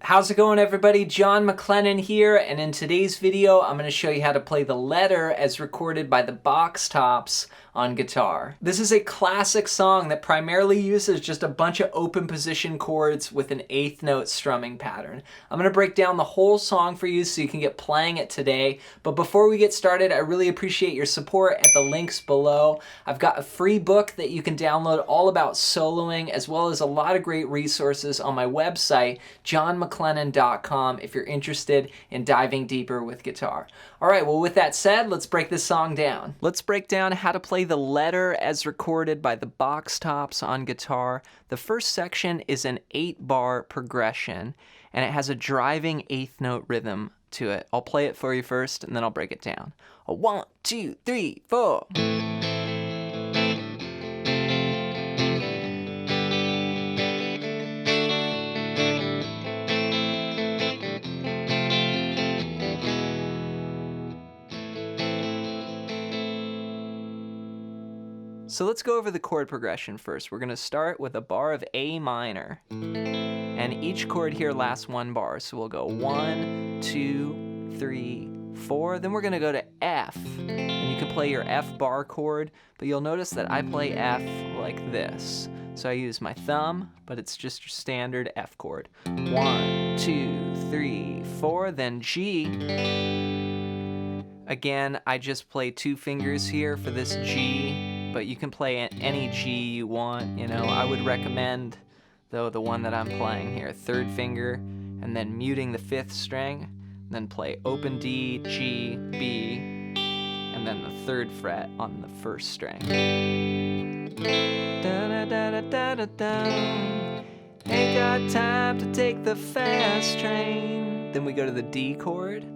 How's it going, everybody? John MacLennan here, and in today's video I'm going to show you how to play the letter as recorded by the Box Tops on guitar. This is a classic song that primarily uses just a bunch of open position chords with an eighth note strumming pattern. I'm going to break down the whole song for you so you can get playing it today, but before we get started, I really appreciate your support at the links below. I've got a free book that you can download all about soloing, as well as a lot of great resources on my website, johnmaclennan.com, if you're interested in diving deeper with guitar. All right, well, with that said, let's break this song down. Let's break down how to play the letter as recorded by the Box Tops on guitar. The first section is an 8-bar progression, and it has a driving eighth note rhythm to it. I'll play it for you first, and then I'll break it down. 1, 2, 3, 4. So let's go over the chord progression first. We're going to start with a bar of A minor, and each chord here lasts 1 bar. So we'll go 1, 2, 3, 4. Then we're going to go to F, and you can play your F bar chord, but you'll notice that I play F like this. So I use my thumb, but it's just your standard F chord. 1, 2, 3, 4. Then G. Again, I just play 2 fingers here for this G, but you can play any G you want. I would recommend, though, the one that I'm playing here, 3rd finger, and then muting the 5th string, then play open D, G, B, and then the 3rd fret on the 1st string. Da da da da da da. Ain't got time to take the fast train. Then we go to the D chord.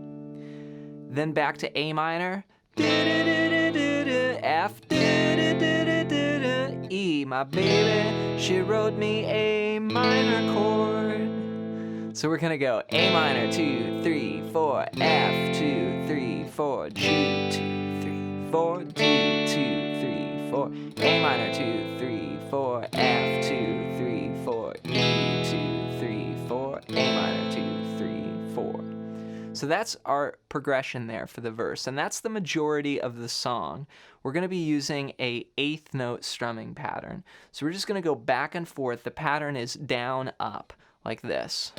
Then back to A minor, F, E, my baby, she wrote me a minor chord. So we're gonna go A minor, 2, 3, 4, F, 2, 3, 4, G, 2, 3, 4, D, 2, 3, 4, A minor, 2, 3, 4, F, 2, 3, 4, E, 2, 3, 4, A minor, 2, 3, 4. So that's our progression there for the verse, and that's the majority of the song. We're going to be using a 8th note strumming pattern. So we're just going to go back and forth. The pattern is down, up, like this.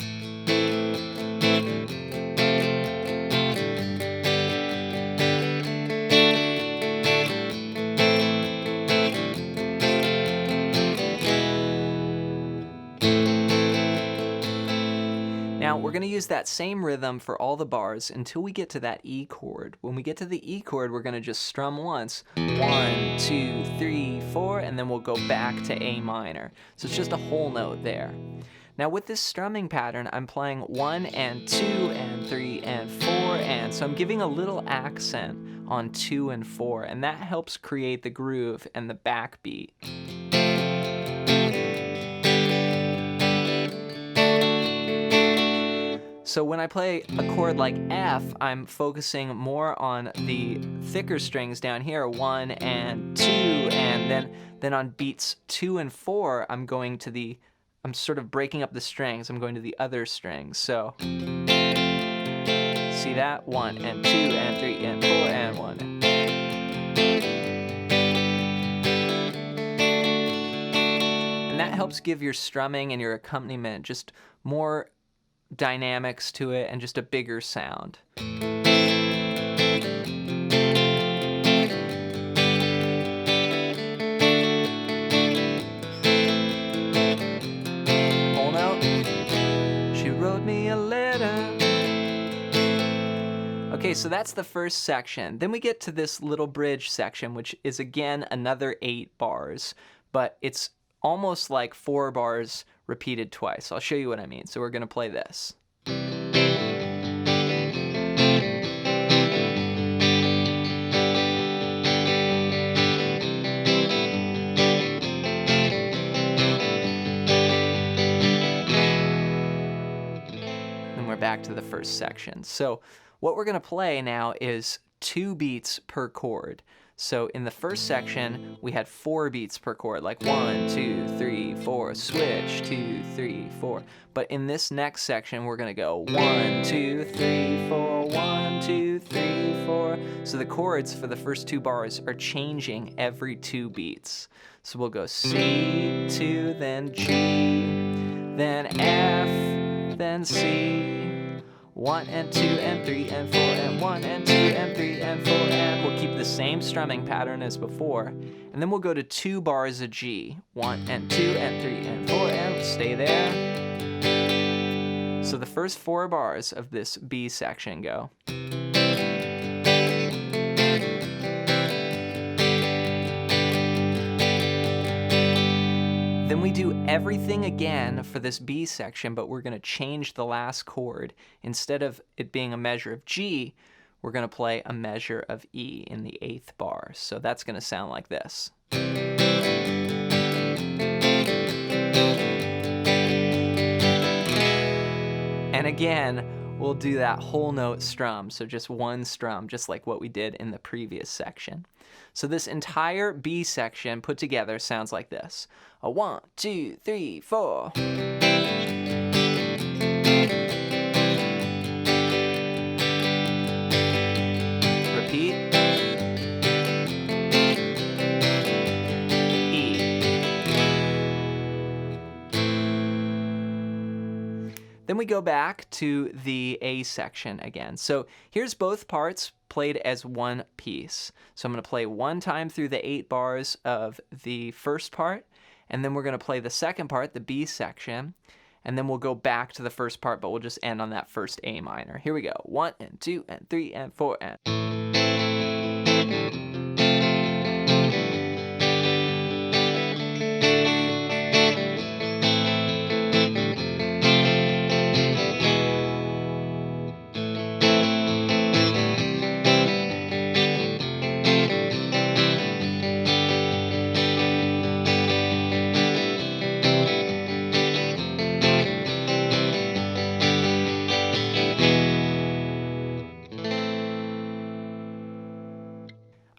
Now, we're going to use that same rhythm for all the bars until we get to that E chord. When we get to the E chord, we're going to just strum once. 1, 2, 3, 4, and then we'll go back to A minor. So it's just a whole note there. Now, with this strumming pattern, I'm playing 1 and 2 and 3 and 4, and so I'm giving a little accent on 2 and 4, and that helps create the groove and the backbeat. So when I play a chord like F, I'm focusing more on the thicker strings down here, 1 and 2, and then on beats 2 and 4, I'm sort of breaking up the strings. I'm going to the other strings. So see that? 1 and 2 and 3 and 4 and 1. And that helps give your strumming and your accompaniment just more dynamics to it and just a bigger sound. Whole note. She wrote me a letter. Okay, so that's the first section. Then we get to this little bridge section, which is again another 8 bars, but it's almost like 4 bars repeated twice. I'll show you what I mean. So we're going to play this. Then we're back to the first section. So what we're going to play now is 2 beats per chord. So in the first section, we had 4 beats per chord, like 1, 2, 3, 4, switch, 2, 3, 4. But in this next section, we're gonna go 1, 2, 3, 4, 1, 2, 3, 4. So the chords for the first 2 bars are changing every 2 beats. So we'll go C, 2, then G, then F, then C. 1 and 2 and 3 and 4 and 1 and 2 and 3 and 4, and we'll keep the same strumming pattern as before. And then we'll go to 2 bars of G. 1 and 2 and 3 and 4, and we'll stay there. So the first 4 bars of this B section go. Then we do everything again for this B section, but we're going to change the last chord. Instead of it being a measure of G, we're going to play a measure of E in the 8th bar. So that's going to sound like this. And again, we'll do that whole note strum, so just one strum, just like what we did in the previous section. So this entire B section put together sounds like this. A 1, 2, 3, 4. Repeat. E. Then we go back to the A section again. So here's both parts played as one piece. So I'm going to play one time through the 8 bars of the first part, and then we're going to play the second part, the B section, and then we'll go back to the first part, but we'll just end on that first A minor. Here we go. 1 and 2 and 3 and 4 and...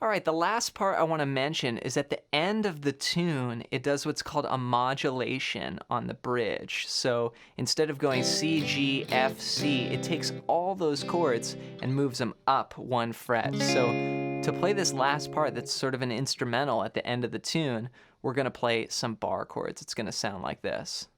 All right, the last part I want to mention is at the end of the tune, it does what's called a modulation on the bridge. So instead of going C, G, F, C, it takes all those chords and moves them up 1 fret. So to play this last part that's sort of an instrumental at the end of the tune, we're going to play some bar chords. It's going to sound like this.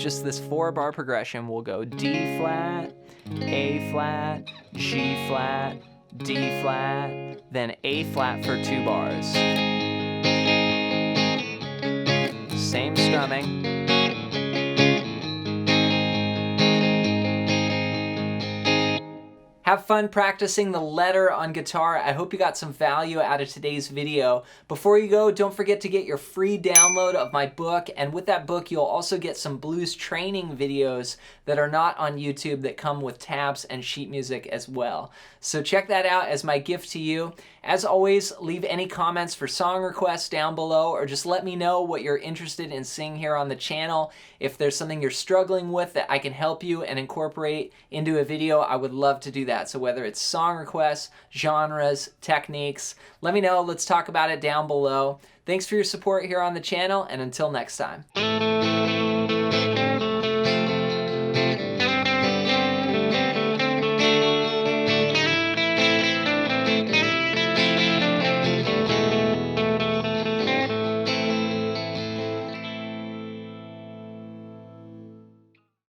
Just this 4-bar progression. We'll go D flat, A flat, G flat, D flat, then A flat for 2 bars. Same strumming. Have fun practicing the letter on guitar. I hope you got some value out of today's video. Before you go, don't forget to get your free download of my book, and with that book you'll also get some blues training videos that are not on YouTube that come with tabs and sheet music as well. So check that out as my gift to you. As always, leave any comments for song requests down below, or just let me know what you're interested in seeing here on the channel. If there's something you're struggling with that I can help you and incorporate into a video, I would love to do that. So whether it's song requests, genres, techniques, let me know. Let's talk about it down below. Thanks for your support here on the channel, and until next time.